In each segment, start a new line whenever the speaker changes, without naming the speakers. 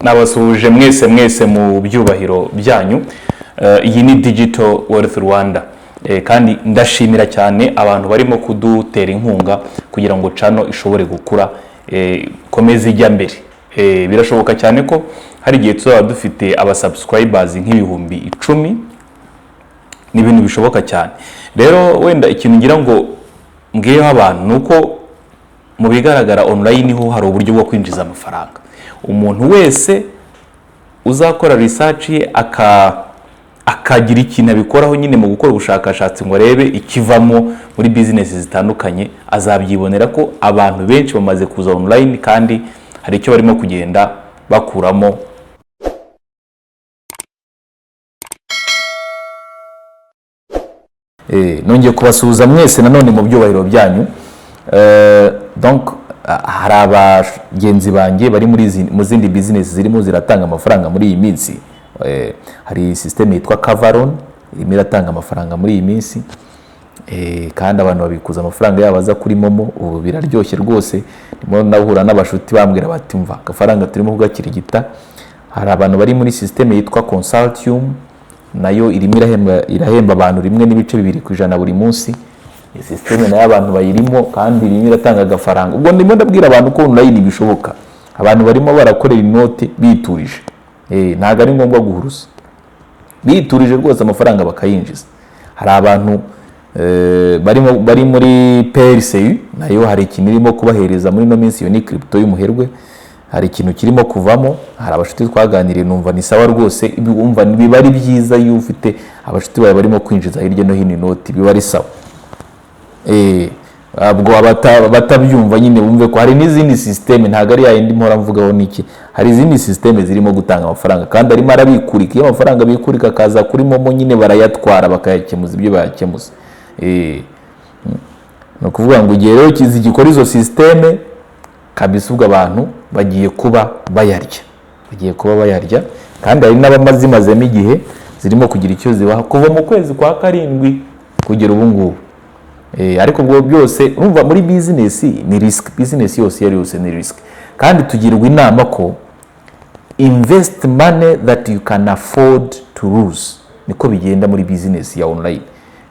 nabasuhuje mwese mu byubahiro byanyu. Iyi ni Digital Wealth Rwanda, kandi ndashimira cyane abantu barimo kudutera inkunga kugira ngo channel ishobore gukura, komeze ijya mbere. Birashoboka cyane ko hari igihe tuzaba dufite aba subscribers nk'ibihumbi 10, ni ibintu bishoboka cyane. Rero wenda ikintu ngira ngo ngiyeho abantu nuko mu bigaragara online ho hari uburyo bwo kwinjiza amafaranga. Umuntu wese uzakora research ye akagira ikintu abikoraho nyine mu gukora ubushakashatsi ngo arebe ikivamo muri business zitandukanye, azabyibonera ko abantu benshi bamaze kuza online kandi hari icyo barimo kugenda bakuramo. Nongeye kubasuhuza mwese nanone mu byubahiro byanyu. Donc hari abagenzi banjye bari mu zindi business zirimo ziratanga amafaranga muri iyi minsi. Hari system yitwa Kavaron irimo iratanga amafaranga muri iyi minsi, kandi abantu babikuza amafaranga yabo aza kuri Momo. Ubu biraryoshye rwose. Ndimo nahura n'abashuti bambwira bati mva agafaranga turimo kugakirigita. Hari abantu bari muri system yitwa Consultium, nayo irimo irahemba abantu 1.2% buri munsi. Iyi system nayo abantu bayirimo kandi irimo iratanga agafaranga. Ubwo ndimo ndabwira abantu ko online bishoboka. Abantu barimo barakorera inote biturije. Ntago ari ngombwa guhuruza, biturije rwose amafaranga bakayinjiza. Hari abantu bari muri PLCU, nayo hari ikintu irimo kubahereza muri no minsi. Yo ni crypto y'umuherwe, hari ikintu kirimo kuvamo. Hari abashuti twaganiriye numva ni sawa rwose, umva biba ari byiza iyo ufite abashuti bawe barimo kwinjiza hirya no hino inoti, biba ari sawa. Abwo batabyumva nyine bumve ko hari n'izindi system, ntago ari yindi mpora mvugaho niki. Hari izindi system zirimo gutanga amafaranga kandi arimo arabikurika. Iyo amafaranga bikurika kaza kuri Momo nyine barayatwara bakayakemuza ibyo bayakemuza. No kuvuga ngo igihe rero kizigikora izo system kabisa, ubwo abantu bagiye kuba bayarya, kandi hari n'abamazimazemo igihe zirimo kugira icyo zibaha kuva mu kwezi kwa 7 kugera ubu ngubu. Ariko ubwo byose urumva muri business ni risk. Business yose ni risk, kandi tugirwa inama ko invest money that you can afford to lose. Niko bigenda muri business ya online.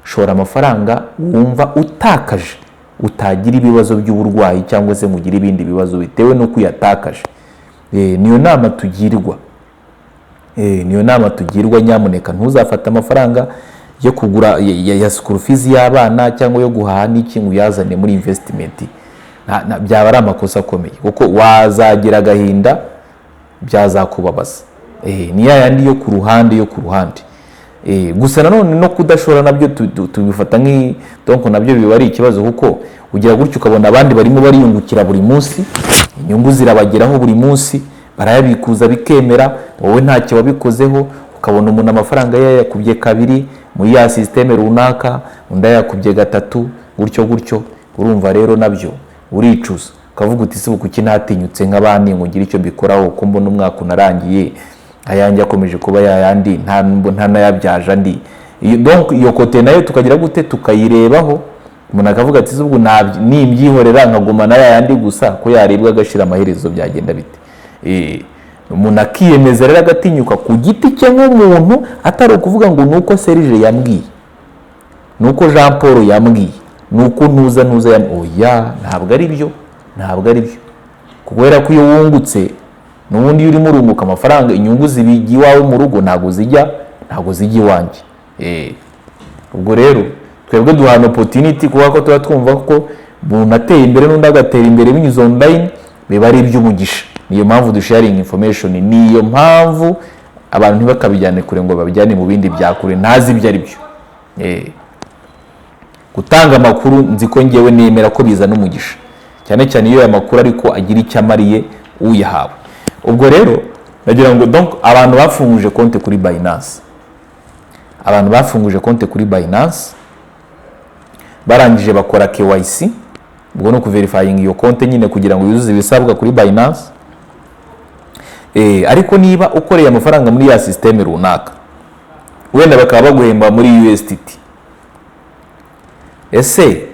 Shora amafaranga wumva utakaje, utagira ibibazo by'uburwayi cyangwa se mugira ibindi bibazo bitewe no kuyatakaje. Niyo nama tugirwa. Nyamuneka ntuzafata amafaranga yo kugura ya school fees y'abana cyangwa yo guhaha n'ikintu yazane muri investment. Byaba ari amakosa akomeye kuko wazagira agahinda, byazakubabaza. Ni yandi yo ku ruhande. Gusa nanone no kudashora nabyo tubifata donc nabyo biba ari ikibazo, kuko ugira gutyo ukabona abandi barimo bariyungukira buri munsi, inyungu zirabageraho buri munsi, barayabikuza bikemera, wowe ntacyo wabikozeho. Ukabona umuntu amafaranga yakubye 2 muri ya system runaka, undi yakubye 3, gutyo. Urumva rero nabyo uricuza, ukavuga uti se kuki ntatinyutse nk'abandi ngo ngira icyo bikoraho, ko mbona umwaka unarangiye ayanjye akomeje kuba yayandi, nta nayabyaje andi. Donc iyo kote nayo tukagira gute tukayirebaho, umuntu akavuga ati se ubwo nimbyihorera nkaguma na yayandi gusa, ko yarebwa agashira amaherezo byagenda bite. Umuntu akiyemeza rero agatinyuka ku giti cye nk'umuntu, atari ukuvuga ngo nuko Serge yambwiye, nuko Jean Paul yambwiye, nuko ntuza oya, ntabwo ari byo. Kubera ko iyo wungutse n'ubundi urimo urunguka amafaranga, inyungu zibigi wawe mu rugo ntago zijya iwanjye. Ubwo rero twebwe duhana opportunity kuba ko tuba twumva ko umuntu ateye imbere n'undi agatera imbere binyuze online, biba ari iby'umugisha. Niyo mpamvu dusharing information, niyo mpamvu abantu ntibakabijyane kure ngo babijyane mu bindi byakure ntazi ibyo ari byo. Gutanga amakuru nzi ko ngewe nemera ko biza n'umugisha, cyane cyane iyo amakuru ariko agira icyo amariye uyahawe. Ubwo rero nagira ngo donc abantu bafunguje konte kuri Binance, barangije bakora KYC, ubwo no kuverifying iyo konte nyine kugira ngo yuzuze ibisabwa kuri Binance. Ariko niba ukoreye amafaranga muri ya system runaka, wenda bakaba baguhemba muri USDT, ese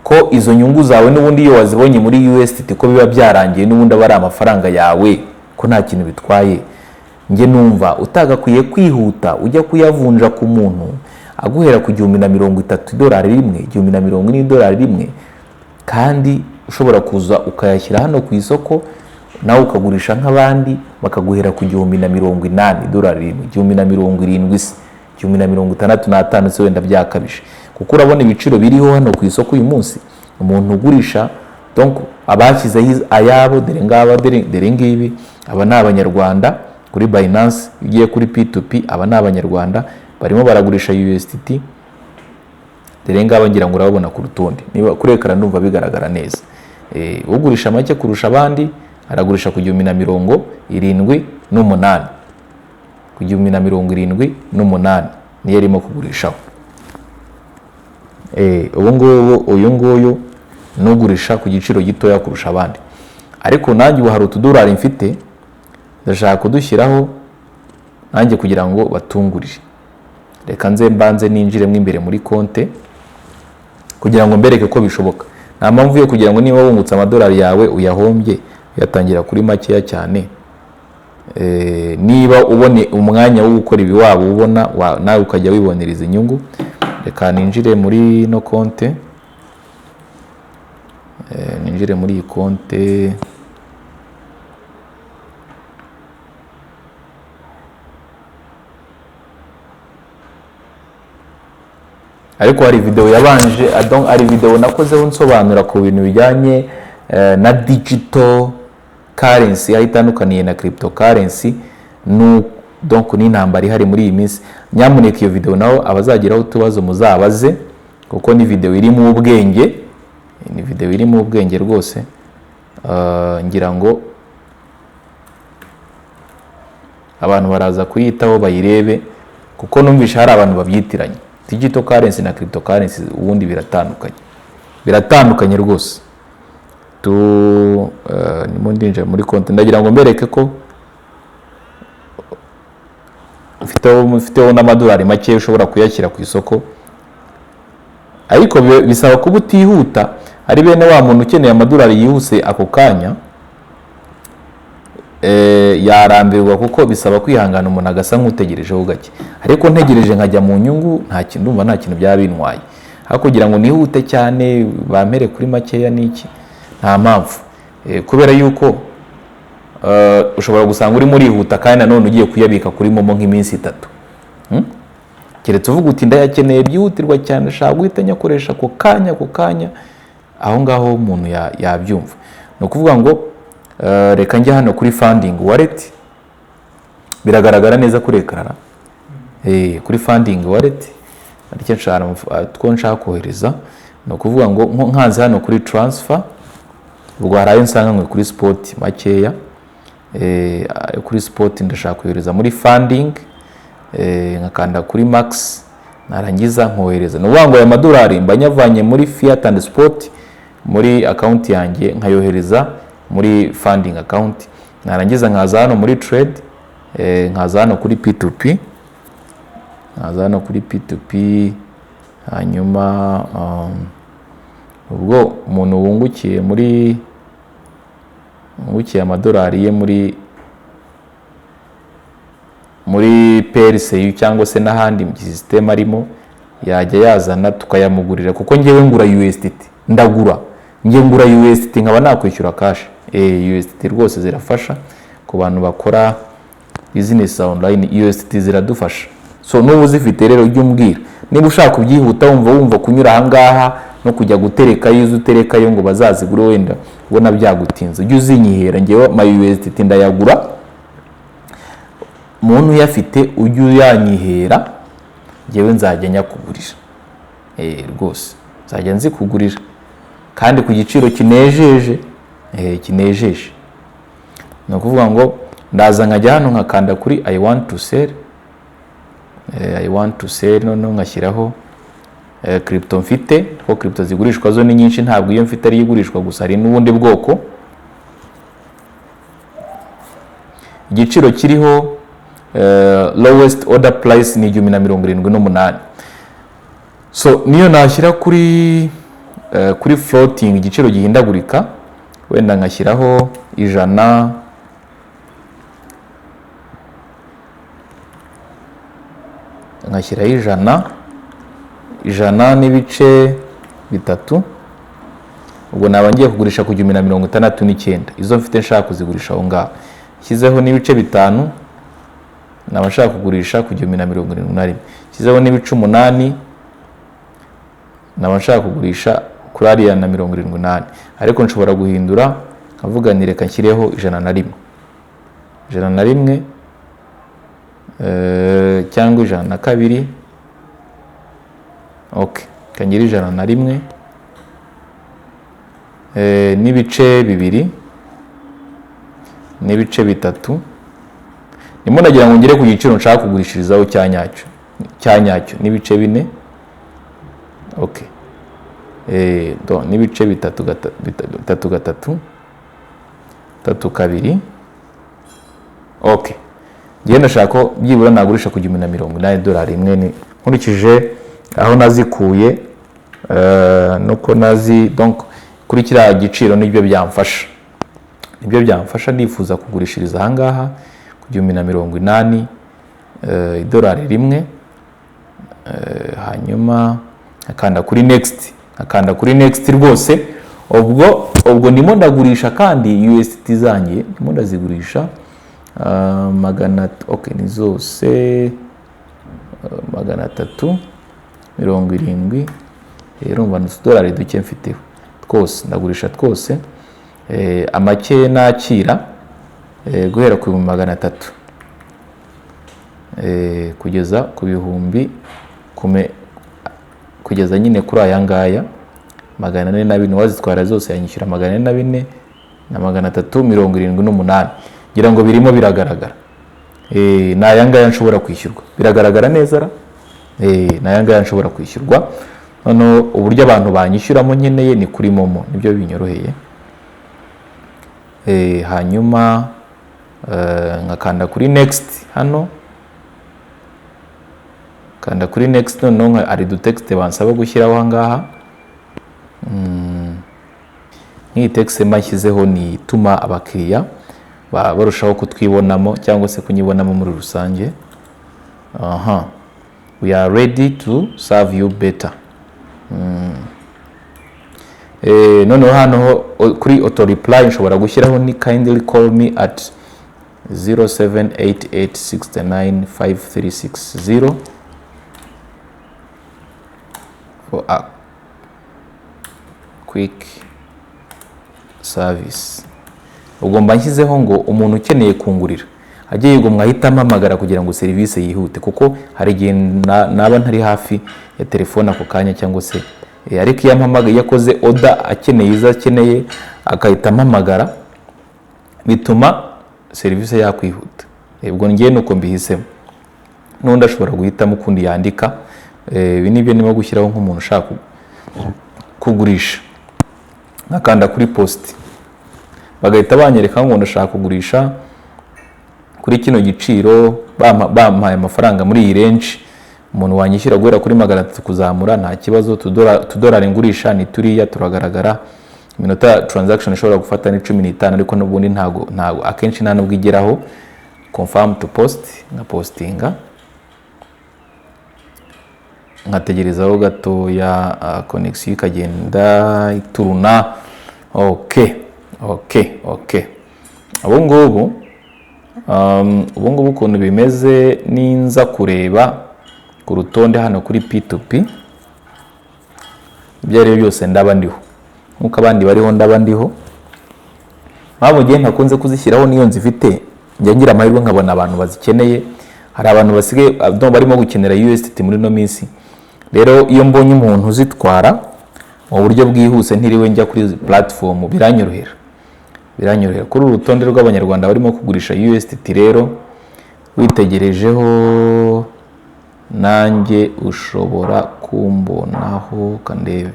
ko izo nyungu zawe n'ubundi iyo wazibonye muri USDT ko biba byarangiye n'ubundi aba ari amafaranga yawe ko nta kintu bitwaye. Nge numva utagakwiye kwihuta ujya kuyavunja ku muntu aguhera ku 130 idolari rimwe, 140 idolari rimwe, kandi ushobora kuza ukayashyira hano ku isoko nawe ukagurisha nk'abandi bakaguhera ku 180 idolari rimwe, 170 se, 165 se wenda byakabije. Kuko urabona ibiciro biriho hano ku isoko uyu munsi, umuntu ugurisha donc abashyizeho ayabo dore ngibi, aba ni abanyarwanda kuri Binance, ugiye kuri P2P aba ni abanyarwanda barimo baragurisha USDT, dore ngaba ngira ngo urabona ku rutonde, niba kuri ekara ndumva bigaragara neza. Ugurisha make kurusha abandi aragurisha ku 178, ku 178 niyo arimo kugurishaho. Ubu ngubu uyu nguyu nugurisha ku giciro gitoya kurusha abandi, ariko nanjye ubu hari utudolari mfite ndashaka kudushyiraho nanjye kugira ngo batungurire. Reka nze mbanze ninjiremo imbere muri konte kugira ngo mbereke ko bishoboka. Nta mpamvu yo kugira ngo niba wungutse amadolari yawe uyahombye uyatangira kuri makeya cyane. Niba ubone umwanya wo gukora ibi waba ubona nawe ukajya wibonereza inyungu. Reka ninjire muri no konte, ninjire muri iyi konte. Ariko hari video yabanje, ari video nakozeho nsobanura ku bintu bijyanye na digital currency, aho itandukaniye na cryptocurrency, donc ni intambara ihari muri iyi minsi. Nyamuneka iyo video naho abazagiraho utubazo muzabaze, kuko ni video iri mu ubwenge, ni video iri mu ubwenge rwose. Ngira ngo abantu baraza kuyitaho bayirebe, kuko numvisha hari abantu babyitiranye. Digital currency na cryptocurrency ubundi biratandukanye rwose. Nimo ndinjira muri konti ndagira ngo mbereke ko ufiteho n'amadolari make ushobora kuyashyira ku isoko, ariko bisaba kuba utihuta. Ari bene wa muntu ukeneye amadolari yihuse ako kanya yarambirwa, kuko bisaba kwihangana umuntu agasa nk'utegerejeho gake. Ariko ntegereje nkajya mu nyungu nta kintu byaba bintwaye. Aho kugira ngo nihute cyane bampere kuri makeya n'iki, nta mpamvu. Kubera yuko ushobora gusanga urimo urihuta kandi nanone ugiye kuyabika kuri momo nk'iminsi 3. Keretse uvuga uti ndayakeneye byihutirwa cyane, ashaka guhita nyakoresha ako kanya, aho ngaho umuntu yabyumva. Ni ukuvuga ngo reka njya hano kuri funding wallet, biragaragara neza kuri ekara. Kuri funding wallet aricyo nshaka kohereza. Ni ukuvuga ngo nkanze hano kuri transfer, ubwo harayo nsanga kuri spot makeya. Kuri spot ndashaka kohereza muri funding, nkakanda kuri max, narangiza nkohereza. Ni ukuvuga ngo aya madolari mba nyavanye muri fiat and spot muri account yanjye nkayohereza muri funding account. Narangiza nkaza hano muri trade, nkaza hano kuri P2P, hanyuma ubwo umuntu wungukiye amadolari ye muri PLC cyangwa se n'ahandi mu system arimo, yajya yazana tukayamugurira. Kuko ngewe ngura USDT, ngura USDT nkaba nakwishyura cash. USDT rwose zirafasha ku bantu bakora business online, USDT ziradufasha. So n'ubu zifite rero ujye umbwira niba ushaka kubyihuta wumva kunyura aha ngaha no kujya guterekayo ngo bazazigure, wenda ubona byagutinze, ujye uzinyihera. Ngewe ma USDT ndayagura, umuntu uyafite ujye uyanyihera, ngewe nzajya nyakugurira. Rwose nzajya nzikugurira kandi ku giciro kinejeje. Ni ukuvuga ngo ndaza nkajya hano nkakanda kuri I want to sell, noneho ngashyiraho crypto mfite, kuko crypto zigurishwa zo ni nyinshi, ntabwo iyo mfite ari igurishwa gusa, hari n'ubundi bwoko. Igiciro kiriho lowest order price ni 178. So niyo nashyira kuri floating, igiciro gihindagurika, wenda ngashyiraho 100, nkashyiraho ijana n'ibice bitatu, ubwo naba ngiye kugurisha ku 169. Izo mfite nshaka kuzigurisha aho ngaho. Shyizeho n'ibice 5, naba nshaka kugurisha ku 171. Shyizeho n'ibice 8, naba nshaka kugurisha kuri ariya na 78. Ariko nshobora guhindura nkavuga ni reka nshyireho 101, cyangwa 102. Okay, kangira 101 n'ibice 2 n'ibice 3. Nimo nagira ngo ngire ku giciro nshaka kugurishirizaho cyanyacyo n'ibice 4. Okay, n'ibice 3 3 2. Okay, ngiye ndashaka byibura nagurisha ku $180 imwe, nkurikije aho nazikuye nuko donc kuri kiriya giciro nibyo byamfasha nifuza kugurishiriza aha ngaha ku $180 idolari rimwe. Hanyuma akanda kuri next rwose. Ubwo ndimo ndagurisha kandi USDT zanjye ndimo ndazigurisha okay, ni zose 370. Rero mva $2 duke mfiteho twose ndagurisha twose. Amake nakira guhera ku 300 kugeza ku 1000, kugeza nyine kuri aya ngaya 440. Wazitwara zose yanyishyura 440 na 378. Ngira ngo birimo biragaragara. N'aya ngaya nshobora kwishyurwa, biragaragara neza ra. N'aya ngaya nshobora kwishyurwa. None uburyo abantu banyishyuramo nkeneye ni kuri momo, nibyo binyoroheye. Hanyuma nkakanda kuri next hano, kanda kuri next. None ari du text bansaba gushyiraho aha ngaha. Nk'iyi text mashyizeho ni ituma abakiriya barushaho kutwibonamo cyangwa se kunyibonamo muri rusange. We are ready to serve you better. Noneho hano kuri auto reply nshobora gushyiraho ni kindly call me at 0788695360 for a quick service. Ubwo mba nshyizeho ngo umuntu ukeneye kungurira agiye ngo mwahita amamagara kugira ngo serivisi yihute, kuko hari igihe naba ntari hafi ya telefone ako kanya, cyangwa se ariko iyo ampamagaye yakoze order akeneye izo akeneye akahita amamagara, bituma serivisi yakwihuta. Ubwo ngiye nuko mbihisemo. N'undi ashobora guhitamo ukundi yandika. Ibi nibyo nimo gushyiraho nk'umuntu ushaka kugurisha. Nakanda kuri post, bagahita banyereka ngo ndashaka kugurisha kuri kino giciro, bampaye amafaranga muri iyi range. Umuntu wanyishyura guhera kuri 300 kuzamura nta kibazo. $2 ngurisha ni turiya turagaragara. Iminota transaction ishobora gufata ni 15, ariko n'ubundi ntago akenshi nta nubwo igeraho. Confirm to post, na postinga nkategerezaho gatoya connection ikagenda ituruna. Okay. Ubu ngubu ukuntu bimeze, ninza kureba ku rutonde hano kuri P2P, ibyo ari byose ndaba ndiho nkuko abandi bariho, ndaba ndiho. Mpamvu gihe ntakunze kuzishyiraho niyo nzifite, njya ngira amahirwe nkabona abantu bazikeneye. Hari abantu basigaye barimo gukenera USDT muri no minsi. Rero iyo mbonye umuntu uzitwara mu buryo bwihuse ntiriwe njya kuri platform, biranyorohera. Kuri urutonde rw'abanyarwanda barimo kugurisha USDT rero witegerejeho nanjye ushobora kumbonaho kandebe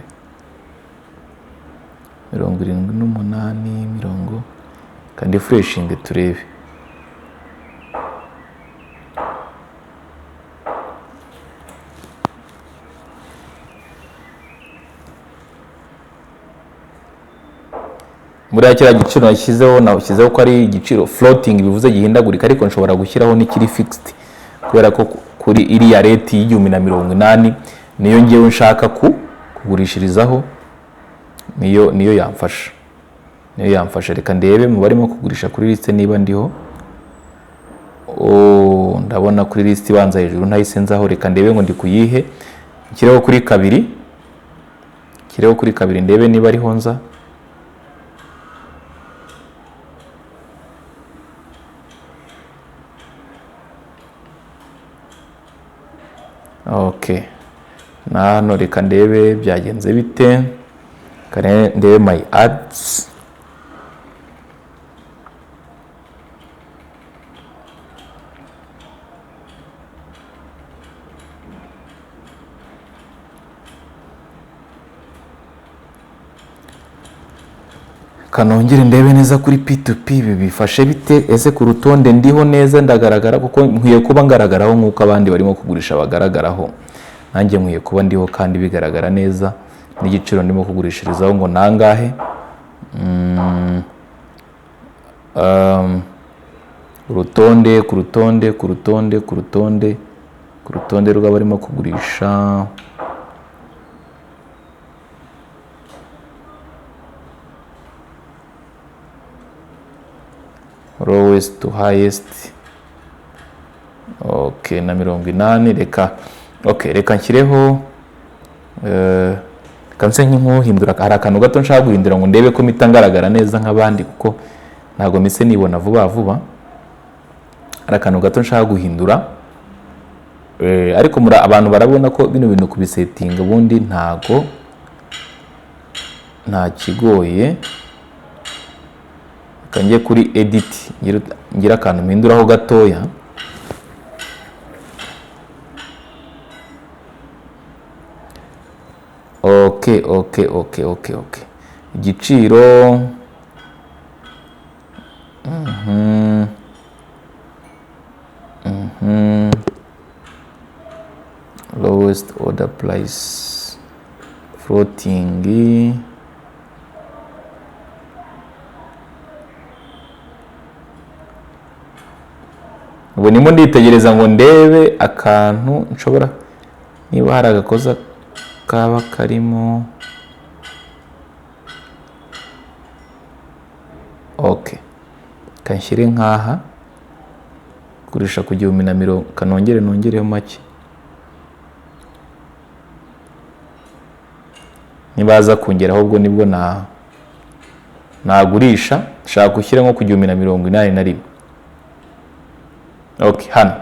78 kandi freshinge turebe. Muri kiriya giciro nashyizeho ko ari igiciro floating, bivuze gihindagurika, ariko nshobora gushyiraho n'ikiri fixed kubera ko kuri iriya rate y'1080 niyo ngewe nshaka kugurishirizaho, niyo yamfasha. Reka ndebe mu barimo kugurisha kuri liste niba ndiho. Ndabona kuri liste ibanza hejuru ntahise nzaho. Reka ndebe ngo ndi kuyihe, kireho kuri kabiri ndebe niba ariho nza. Okay, na hano reka ndebe byagenze bite. Kare ndebe my ads. Kanongere ndebe neza kuri P2P bifashe bite, ese ku rutonde ndiho neza ndagaragara, kuko nkwiye kuba ngaragaraho nk'uko abandi barimo kugurisha bagaragaraho. Nanjye nkwiye kuba ndiho kandi bigaragara neza, n'igiciro ndimo kugurishirizaho ngo nangahe. ku rutonde rw'abarimo kugurisha. Lowest to highest. Okay, na 80. Reka nshyireho kanse nk'uhindura. Hari akantu gato nshaka guhindura ngo ndebe ko mitangaragara neza nk'abandi, kuko ntago mise nibona vuba. Hari akantu gato nshaka guhindura, ariko abantu barabona ko bino bintu kubisetinga ubundi nta kigoye. Kangiye kuri edit ngira akantu mpinduraho gatoya. Okay. Igiciro lowest order price floating. Ubu nimo nditegereza ngo ndebe akantu nshobora, niba hari agakoza kaba karimo. Okay, kanshyire nkaha kugurisha ku 1080. Kanongereho make. Nibaza kongera ahubwo nibwo nagurisha. Shaka gushyira nko ku 1081. Okay, hano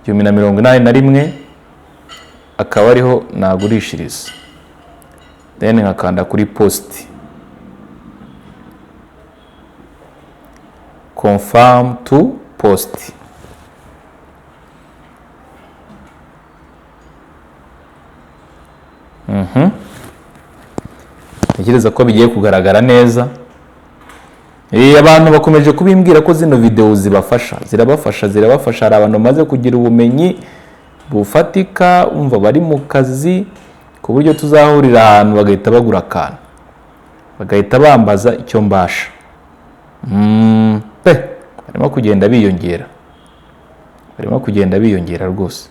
1081 akaba ariho nagurishiriza. Then nkakanda kuri post, confirm to post. Ntekereza ko bigiye kugaragara neza. Abantu bakomeje kubimbwira ko zino video zirabafasha. Hari abantu maze kugira ubumenyi bufatika, umva bari mu kazi, ku buryo tuzahurira ahantu bagahita bagura akantu, bagahita bambaza icyo mbasha. Barimo kugenda biyongera rwose.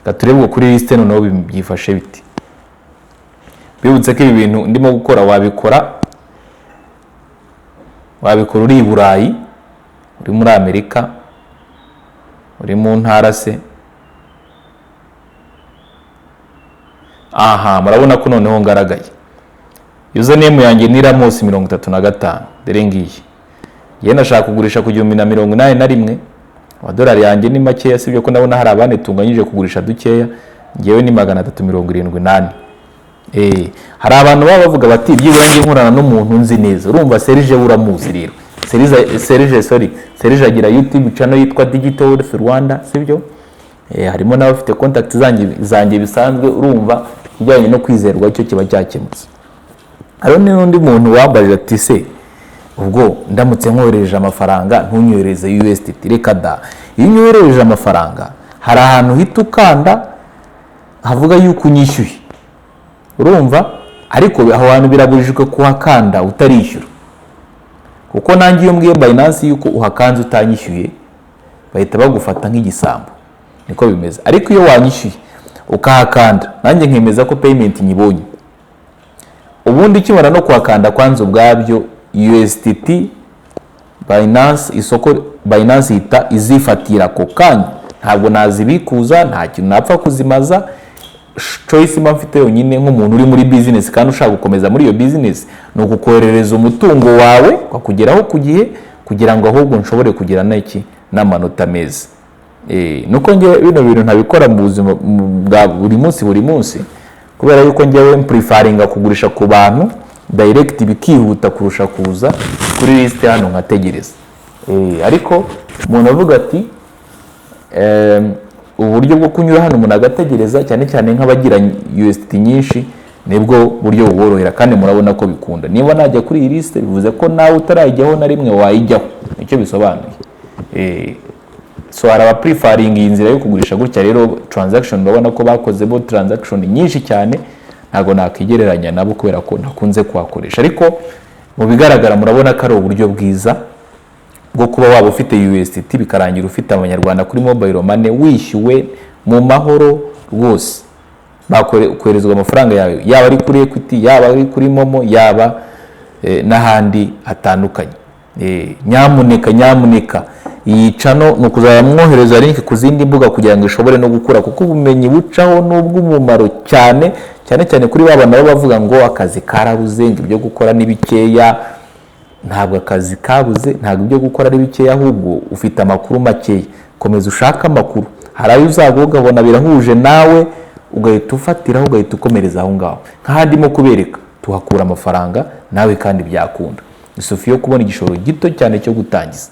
Gaturebe kuri liste noneho byifashe biti. Bibutse ko ibi bintu ndimo gukora wabikora uri i Burayi, uri muri Amerika, uri mu ntara se. Murabona ko noneho ngaragaye. Username yanjye ni Ramos35. Dore ngiyi. Ye nashaka kugurisha ku 1081. Amadolari yanjye ni makeya, sibyo ko ndabona hari abane tunganyije kugurisha dukeya. Ngewe ni 378. Hari abantu baba bavuga bati byibura ngiye nkorana n'umuntu nzi neza. Urumva Serge uramuzi rero. Serge agira YouTube channel yitwa Digital Wealth Rwanda, sibyo? Harimo n'abafite contact zanjye bisanzwe. Urumva kijyanye no kwizerwa cyo kiba cyakemutse. Hariho n'undi muntu wambarira ati se ubwo ndamutse nkohereje amafaranga ntunyohereze USDT. Reka da, iyo nyohereje amafaranga hari ahantu hita ukanda havuga yuko unyishyuye. Urumva, ariko aho hantu birabujijwe kuhakanda utarishyura, kuko nanjye iyo mbwiye Binance yuko uhakanze utanyishyuye bahita bagufata nk'igisambo. niko bimeze. Ariko iyo wanyishyuye ukahakanda nanjye nkemeza ko payment nyibonye, ubundi ukimara no kuhakanda kwanza ubwabyo USDT Binance-Isoko Binance ihita izifatira ako kanya, ntabwo nazibikuza, nta kintu napfa kuzimaza. Choice mba mfite yonyine nk'umuntu uri muri business kandi ushaka gukomeza muri iyo business ni ukukoherereza umutungo wawe ukakugeraho ku gihe, kugira ngo ahubwo nshobore kugira n'amanota meza. Nuko ngewe bino bintu ntabikora mu buzima bwa buri munsi kubera yuko ngewe preferringa kugurisha ku bantu direct bikihuta kurusha kuza kuri list hano nkategereza. Ariko umuntu avuga ati uburyo bwo kunyura hano umuntu agategereza, cyane cyane nk'abagira USDT nyinshi, nibwo buryo buborohera kandi murabona ko bikunda. Niba najya kuri iyi list bivuze ko nawe utarayijyaho na rimwe wayijyaho, nicyo bisobanuye. So hari preferring iyi nzira yo kugurisha gutya. Rero transaction babona ko bakozemo transaction nyinshi cyane, ntago nakigereranya nabo kubera ko nakunze kuhakoresha. Ariko mu bigaragara murabona ko ari uburyo bwiza bwo kuba waba ufite USDT bikarangira ufite abanyarwanda kuri mobile money wishyuwe mu mahoro rwose, bakoherezwa amafaranga yawe, yaba ari kuri Equity, yaba ari kuri Momo, yaba n'ahandi hatandukanye. Nyamuneka iyi channel ni ukuzajya mwohereza link ku zindi mbuga kugira ngo ishobore no gukura, kuko ubumenyi bucaho n'ubw'umumaro cyane kuri babana baba bavuga ngo akazi karabuze, ngo ibyo gukora n'ibikeya. Ntabwo akazi kabuze, ntabwo ibyo gukora ari bikeya, ahubwo ufite amakuru makeya. Komeza ushaka amakuru, hari ayo uzagoga ubona birahuje nawe ugahita ufatiraho, ugahita ukomereza aho ngaho. Nk'ahandi kubereka tuhakura amafaranga nawe kandi byakunda. Isufi yo kubona igishoro gito cyane cyo gutangiza.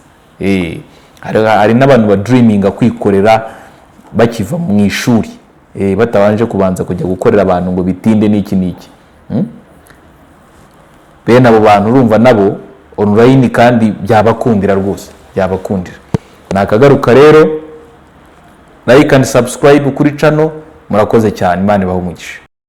Hari n'abantu ba dreaminga kwikorera bakiva mu ishuri, batabanje kubanza kujya gukorera abantu ngo bitinde n'iki. Bene abo bantu urumva nabo online kandi byabakundira rwose, byabakundira. Nakagaruka rero, like and subscribe kuri channel. Murakoze cyane, Imana ibahe umugisha.